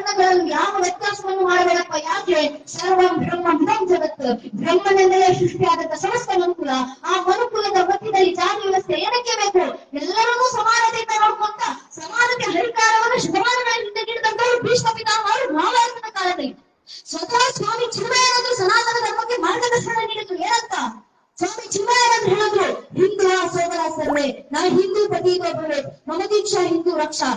ವರ್ಣಗಳನ್ನು ಯಾವ ವ್ಯತ್ಯಾಸವನ್ನು ಮಾಡಬೇಡಪ್ಪ. ಯಾಕೆ? ಸರ್ವಂ ಬ್ರಹ್ಮಂ ಜಗತ್, ಬ್ರಹ್ಮನಿಂದಲೇ ಸೃಷ್ಟಿಯಾದಂತ ಸಮಸ್ತ ಮನುಕುಲ. ಆ ಮನುಕುಲದ ಮಧ್ಯದಲ್ಲಿ ಜಾತಿ ವ್ಯವಸ್ಥೆ ಏನಕ್ಕೆ ಬೇಕು? ಎಲ್ಲರನ್ನೂ ಸಮಾನತೆಯಿಂದ ನೋಡ್ಕೊಂತ ಸಮಾನತೆ ಹರಿಕಾರವನ್ನು ಶತಮಾನಗಳಿಂದ ನೀಡಿದಂತವರು ಭೀಷ್ಮ ಪಿತಾಮಹರು ಮಹಾಭಾರತದ ಕಾಲದಲ್ಲಿ. ಸ್ವತಃ ಸ್ವಾಮಿ ಚಿನ್ಮಯರಾದ್ರು ಸನಾತನ ಧರ್ಮಕ್ಕೆ ಮಾರ್ಗದರ್ಶನ ನೀಡಿದ್ರು. ಏನಂತ? ಸ್ವಾಮಿ ಚಿನ್ಮಯರಾದ್ರು ಹೇಳಿದ್ರು, ಹಿಂದೂ ಸೋದರ ಸರ್ವೇ, ನಾನು ಹಿಂದೂ ಪ್ರತೀಕ ಭವೆ, ಮಮ ದೀಕ್ಷಾ ಹಿಂದೂ ರಕ್ಷಾ.